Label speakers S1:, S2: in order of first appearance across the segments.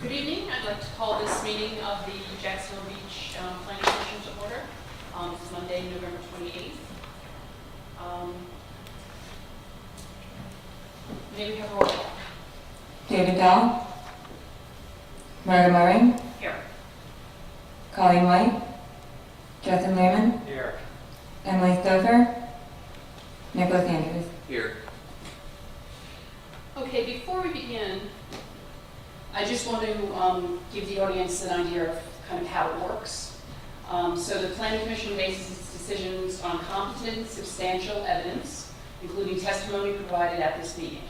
S1: Good evening. I'd like to call this meeting of the Jacksonville Beach Planning Commission to order. It's Monday, November 28th. May we have a roll call?
S2: David Dahl, Margaret Murray,
S1: Here.
S2: Colleen White, Justin Lehrman,
S3: Here.
S2: Emily Stouffer, Nicholas Andrews.
S3: Here.
S1: Okay, before we begin, I just want to give the audience an idea of kind of how it works. So the Planning Commission bases its decisions on competent, substantial evidence, including testimony provided at this meeting.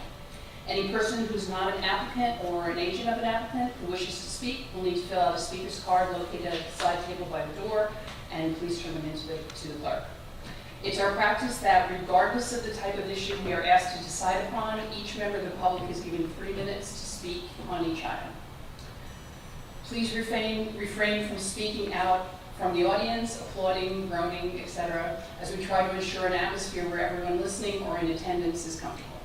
S1: Any person who's not an applicant or an agent of an applicant who wishes to speak will need to fill out a speaker's card located at the side table by the door, and please turn them in to the clerk. It's our practice that regardless of the type of issue we are asked to decide upon, each member of the public is given 3 minutes to speak on each item. Please refrain from speaking out from the audience, applauding, groaning, etc., as we try to ensure an atmosphere where everyone listening or in attendance is comfortable.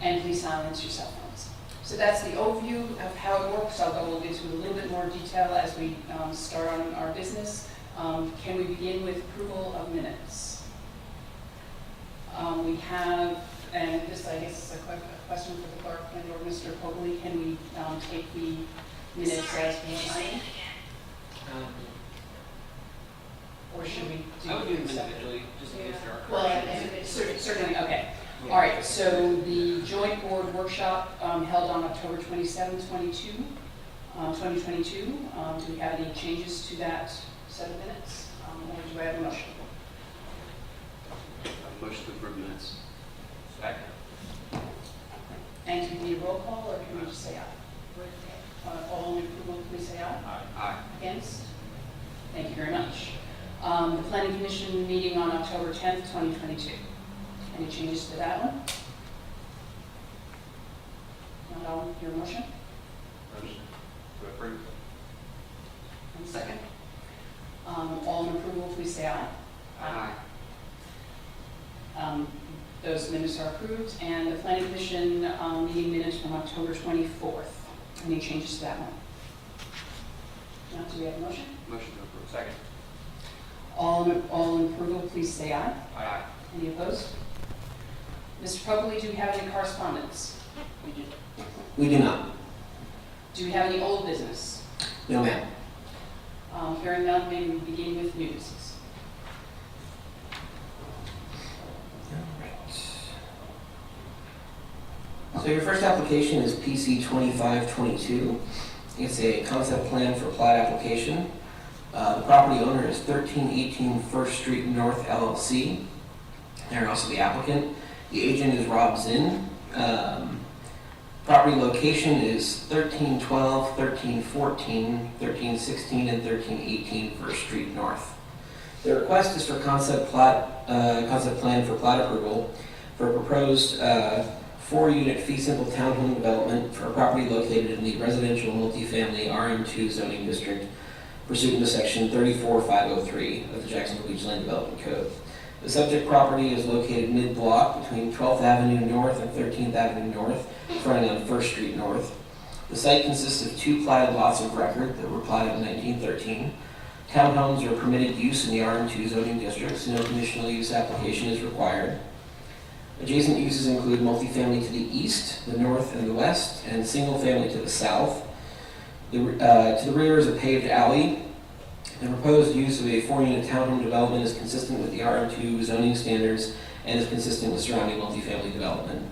S1: And please silence your cell phones. So that's the overview of how it works. I'll go into a little bit more detail as we start on our business. Can we begin with approval of minutes? We have, and this I guess is a question for the clerk and or Mr. Cogley, can we take the minutes as one item? Or should we do?
S3: I would do them individually, just in case there are
S1: Well,
S3: corrections.
S1: certainly, okay.
S3: Yeah.
S1: All right, so the joint board workshop held on October 27, 2022. Do we have any changes to that set of minutes? Or do I have a motion?
S3: Motion to approve minutes. Second.
S1: And do we need a roll call, or can we just say aye? All in approval, please say aye.
S3: Aye.
S1: Against? Thank you very much. The Planning Commission meeting on October 10th, 2022. Any changes to that one? Not all, your motion?
S3: Motion to approve.
S1: And second? All in approval, please say aye.
S3: Aye.
S1: Those minutes are approved. And the Planning Commission meeting minutes from October 24th. Any changes to that one? Now, do we have a motion?
S3: Motion to approve. Second.
S1: All in approval, please say aye.
S3: Aye.
S1: Any opposed? Mr. Cogley, do we have any correspondence?
S4: We do not.
S1: Do we have any old business?
S4: No, ma'am.
S1: Hearing none, may we begin with news.
S4: So your first application is PC 2522. It's a concept plan for plat application. The property owner is 1318 First Street North LLC. They're also the applicant. The agent is Rob Zinn. Property location is 1312, 1314, 1316, and 1318 First Street North. The request is for concept plan for plat approval for a proposed 4-unit fee simple townhome development for a property located in the residential multifamily RM2 zoning district pursuant to section 34503 of the Jacksonville Beach Land Development Code. The subject property is located mid-block between 12th Avenue North and 13th Avenue North, fronting on First Street North. The site consists of 2 platted lots of record that were platted in 1913. Townhomes are permitted use in the RM2 zoning districts. No conditional use application is required. Adjacent uses include multifamily to the east, the north, and the west, and single family to the south. To the rear is a paved alley. The proposed use of a 4-unit townhome development is consistent with the RM2 zoning standards and is consistent with surrounding multifamily development.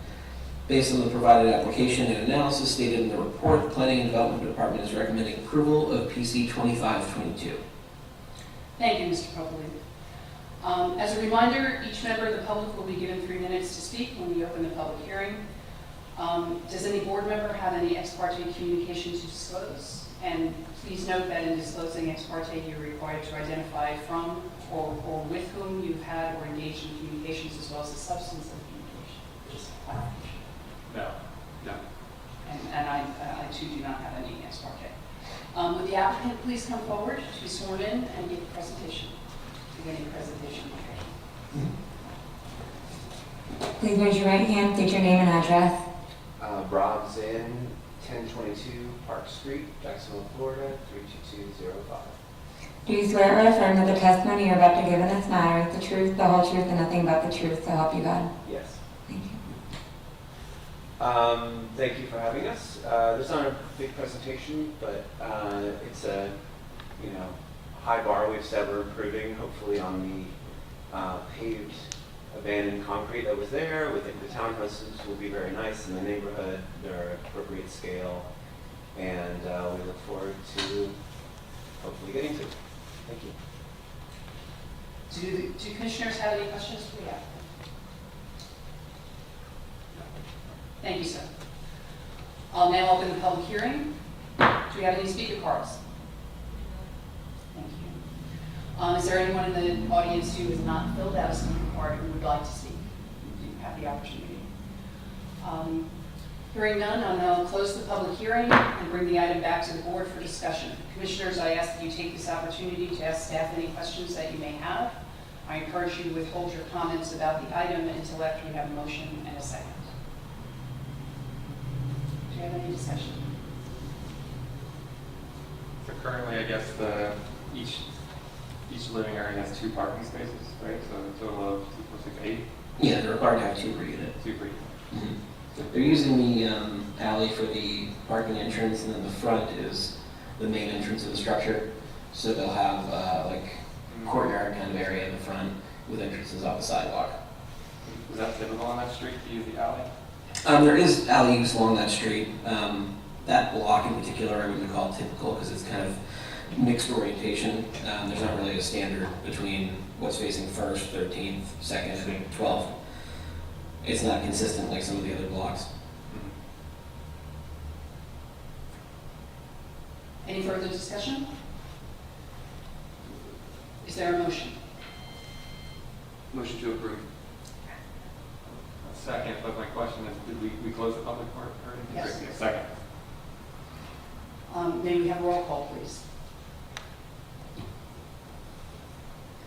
S4: Based on the provided application and analysis stated in the report, the Planning and Development Department is recommending approval of PC 2522.
S1: Thank you, Mr. Cogley. As a reminder, each member of the public will be given 3 minutes to speak when we open the public hearing. Does any board member have any ex parte communication to disclose? And please note that in disclosing ex parte, you're required to identify from or with whom you've had or engaged in communications, as well as the substance of the communication. Just clarification.
S3: No. No.
S1: And I too do not have any ex parte. Would the applicant please come forward to be sworn in and give a presentation? Any presentation.
S2: Please raise your right hand, state your name and address.
S5: Rob's Inn, 1022 Park Street, Jacksonville, Florida, 32205.
S2: Do you swear or affirm that the testimony you're about to give in this matter is the truth, the whole truth, and nothing but the truth, so help you God?
S5: Yes.
S2: Thank you.
S5: Thank you for having us. There's not a big presentation, but it's a high bar we've set. We're improving, hopefully, on the paved abandoned concrete that was there. We think the townhouses will be very nice in the neighborhood. They're appropriate scale, and we look forward to hopefully getting to it. Thank you.
S1: Do commissioners have any questions for the applicant? Thank you, sir. I'll now open the public hearing. Do we have any speaker cards? Thank you. Is there anyone in the audience who has not filled out a speaker card who would like to speak? You have the opportunity. Hearing none, I'll now close the public hearing and bring the item back to the board for discussion. Commissioners, I ask that you take this opportunity to ask staff any questions that you may have. I encourage you to withhold your comments about the item until after we have a motion and a second. Do you have any discussion?
S3: So currently, I guess each living area has 2 parking spaces, right? So a total of 2, 4, 6, 8.
S4: Yeah, they're required to have 2 per unit.
S3: 2 per unit.
S4: Mhm. They're using the alley for the parking entrance, and then the front is the main entrance of the structure. So they'll have like courtyard kind of area in the front with entrances off the sidewalk.
S3: Is that typical on that street to use the alley?
S4: There is alley use along that street. That block in particular I wouldn't call typical because it's kind of mixed orientation. There's not really a standard between what's facing 1st, 13th, 2nd, 12th. It's not consistent like some of the other blocks.
S1: Any further discussion? Is there a motion?
S3: Motion to approve. Second, but my question is, did we close the public part already?
S1: Yes.
S3: Okay, second.
S1: May we have a roll call, please?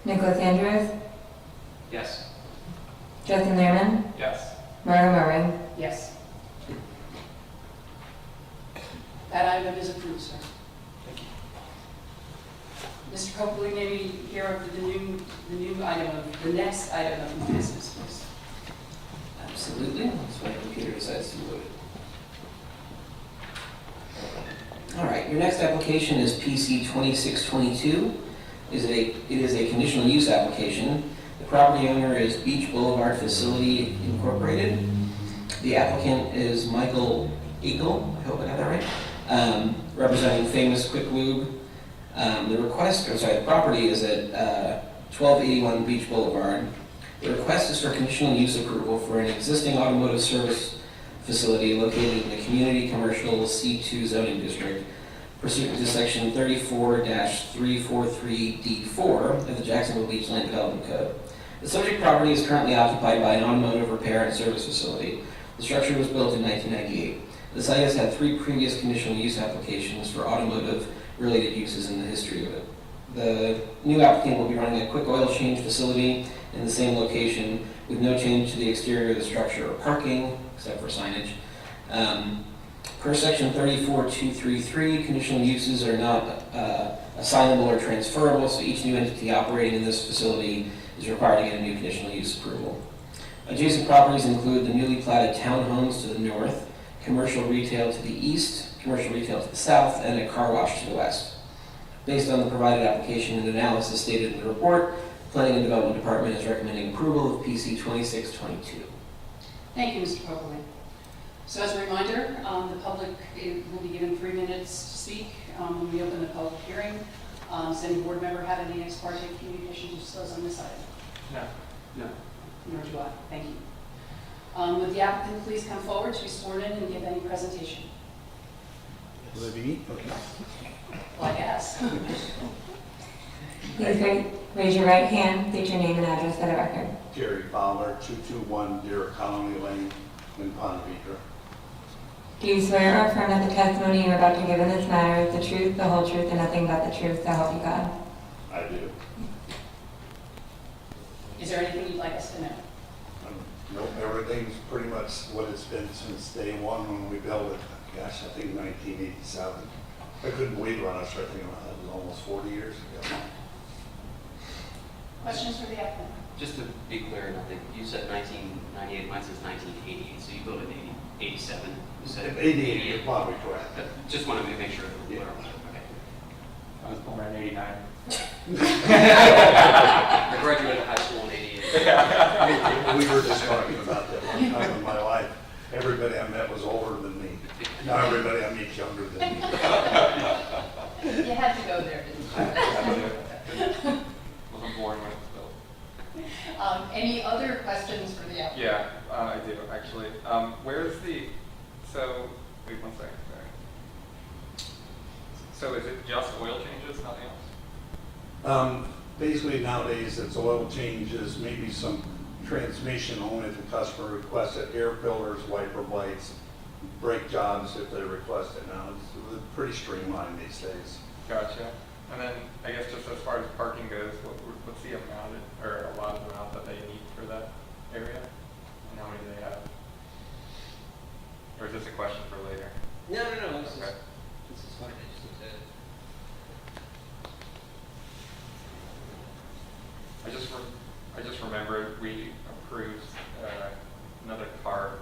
S2: Nicholas Andrews,
S3: Yes.
S2: Justin Lehrman,
S3: Yes.
S2: Margo Murray.
S1: Yes. That item is approved, sir. Mr. Copley, may we hear of the next item of new business, please?
S4: Absolutely. That's why the computer decides to load it. All right, your next application is PC 2622. It is a conditional use application. The property owner is Beach Boulevard Facility Incorporated. The applicant is Michael Eagle, I hope I got that right, representing Famous Quick Lube. The property is at 1281 Beach Boulevard. The request is for conditional use approval for an existing automotive service facility located in the Community Commercial C2 zoning district pursuant to section 34-343D4 of the Jacksonville Beach Land Development Code. The subject property is currently occupied by an automotive repair and service facility. The structure was built in 1998. The site has had 3 previous conditional use applications for automotive-related uses in the history of it. The new applicant will be running a quick oil change facility in the same location with no change to the exterior of the structure or parking, except for signage. Per section 34233, conditional uses are not assignable or transferable, so each new entity operating in this facility is required to get a new conditional use approval. Adjacent properties include the newly platted townhomes to the north, commercial retail to the east, commercial retail to the south, and a car wash to the west. Based on the provided application and analysis stated in the report, the Planning and Development Department is recommending approval of PC 2622.
S1: Thank you, Mr. Copley. So as a reminder, the public will be given 3 minutes to speak when we open the public hearing. Does any board member have any ex parte communication to disclose on this item?
S3: No. No.
S1: Nor do I. Thank you. Would the applicant please come forward to be sworn in and give any presentation?
S6: Will it be me? Okay.
S1: Well, I guess.
S2: Please raise your right hand, state your name and address for the record.
S6: Jerry Fowler, 221 Deer Colony Lane in Ponte Vedra.
S2: Do you swear or affirm that the testimony you're about to give in this matter is the truth, the whole truth, and nothing but the truth, so help you God?
S6: I do.
S1: Is there anything you'd like us to know?
S6: Nope, Everything's pretty much what it's been since day one when we built it. Gosh, I think 1987. I couldn't believe it when I started thinking about it. It was almost 40 years ago.
S1: Questions for the applicant?
S7: Just to be clear, and I think you said 1998, mine says 1988, so you built it in 87. You said
S6: 88, you're probably correct.
S7: Just wanted to make sure that we're
S6: Yeah.
S7: clear on that. Okay.
S3: I was born in '89.
S7: I graduated high school in 88.
S6: We were just talking about that one time in my life. Everybody I met was older than me. Now everybody I meet's younger than me.
S1: You had to go there, didn't you?
S3: Wasn't born when it was built.
S1: Any other questions for the applicant?
S3: Yeah, I do, actually. Where's the, so, wait one second, sorry. So is it just oil changes, nothing else?
S6: Basically nowadays it's oil changes, maybe some transmission only if the customer requests it, air filters, wiper blades, brake jobs if they request it now. It's pretty streamlined these days.
S3: Gotcha. And then, I guess just as far as parking goes, what's the amount, or a lot of amount that they need for that area? And how many do they have? Or is this a question for later?
S7: No, this
S3: Okay.
S7: this is fine. I just looked at it.
S3: I just remembered we approved another car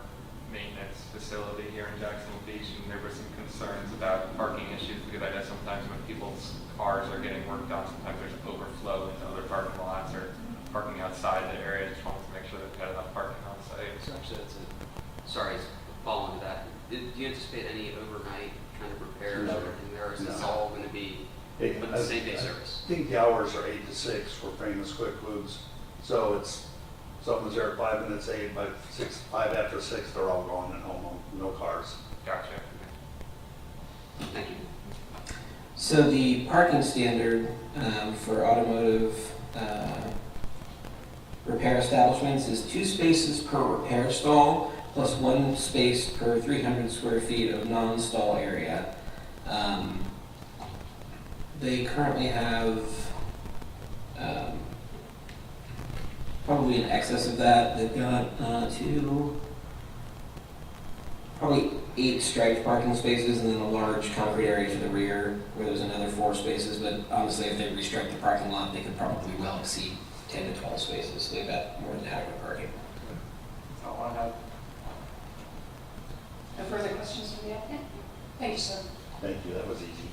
S3: maintenance facility here in Jacksonville Beach, and there were some concerns about parking issues because I know sometimes when people's cars are getting worked on, sometimes there's overflow into other parking lots or parking outside the area. Just wanted to make sure that we had enough parking on site.
S7: So actually, sorry, following to that, do you anticipate any overnight kind of repairs
S6: No.
S7: or anything there? Or is this
S6: No.
S7: all going to be
S6: Hey,
S7: with the same day service?
S6: I think the hours are 8 to 6 for Famous Quick Lubes. So it's, someone's there at 5 minutes, 8, by 5 after 6, they're all gone and home, no cars.
S3: Gotcha.
S7: Thank you.
S4: So the parking standard for automotive repair establishments is 2 spaces per repair stall plus 1 space per 300 square feet of non-stall area. They currently have probably in excess of that. They've got probably 8 striped parking spaces and then a large concrete area to the rear where there's another 4 spaces. But honestly, if they restrict the parking lot, they could probably well exceed 10 to 12 spaces. So they've got more than adequate parking.
S3: That's all I have.
S1: No further questions for the applicant? Thank you, sir.
S6: Thank you, that was easy.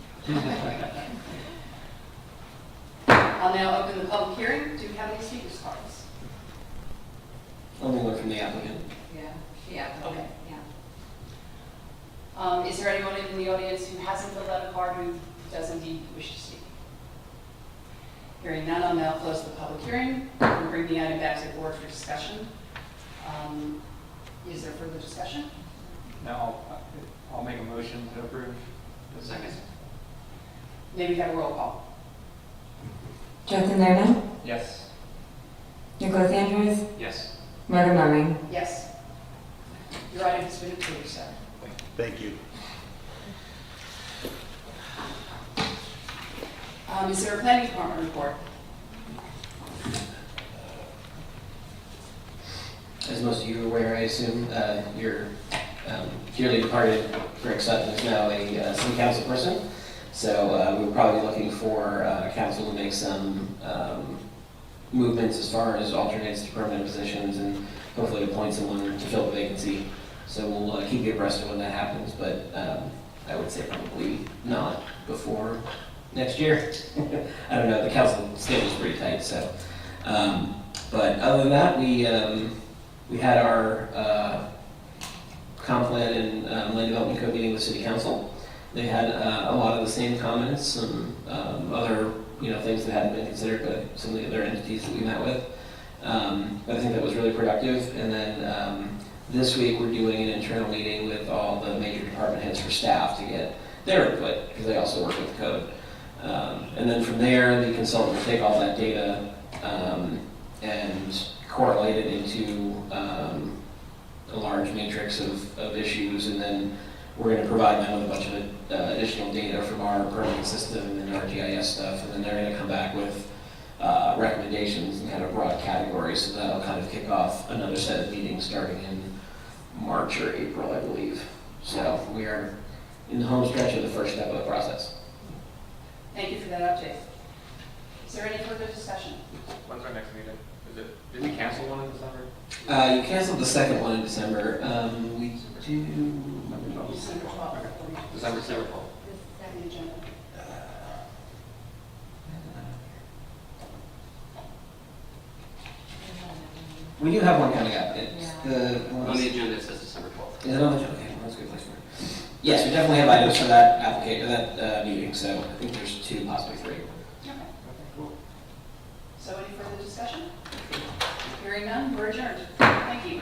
S1: I'll now open the public hearing. Do we have any speakers cards?
S4: Only one from the applicant.
S1: Yeah, okay, yeah. Is there anyone in the audience who hasn't filled out a card who does indeed wish to speak? Hearing none, I'll now close the public hearing and bring the item back to the board for discussion. Is there further discussion?
S3: Now, I'll make a motion to approve.
S7: Second.
S1: Maybe we have a roll call.
S2: Justin Lerman,
S3: Yes.
S2: Nicholas Andrews,
S7: Yes.
S2: Margaret Marming.
S1: Yes. Your item has been approved, sir.
S6: Thank you.
S1: Is there a planning department report?
S4: As most of you are aware, I assume, your dearly departed Rick Sutton is now a city council person. So we're probably looking for council to make some movements as far as alternates to permanent positions and hopefully appoint someone to fill the vacancy. So we'll keep you abreast of when that happens, but I would say probably not before next year. I don't know, the council schedule's pretty tight, so. But other than that, we had our comp plan and land development code meeting with city council. They had a lot of the same comments, some other things that hadn't been considered by some of the other entities that we met with. But I think that was really productive. And then this week we're doing an internal meeting with all the major department heads for staff to get their input because they also work with the code. And then from there, the consultant will take all that data and correlate it into a large matrix of issues, and then we're going to provide them with a bunch of additional data from our permitting system and our GIS stuff, and then they're going to come back with recommendations in kind of broad categories. So that'll kind of kick off another set of meetings starting in March or April, I believe. So we are in the home stretch of the first step of the process.
S1: Thank you for that update. Is there any further discussion?
S3: When's our next meeting? Did we cancel one in December?
S4: You canceled the second one in December. We do.
S1: December 12th.
S3: December 12th.
S1: The agenda.
S4: We do have one coming up. It's the
S7: On the agenda, it says December 12th.
S4: Is it on the agenda? Okay, well, that's a good place for it. Yes, we definitely have items for that meeting, so I think there's 2, possibly 3.
S1: Okay. So any further discussion? Hearing none, we're adjourned. Thank you.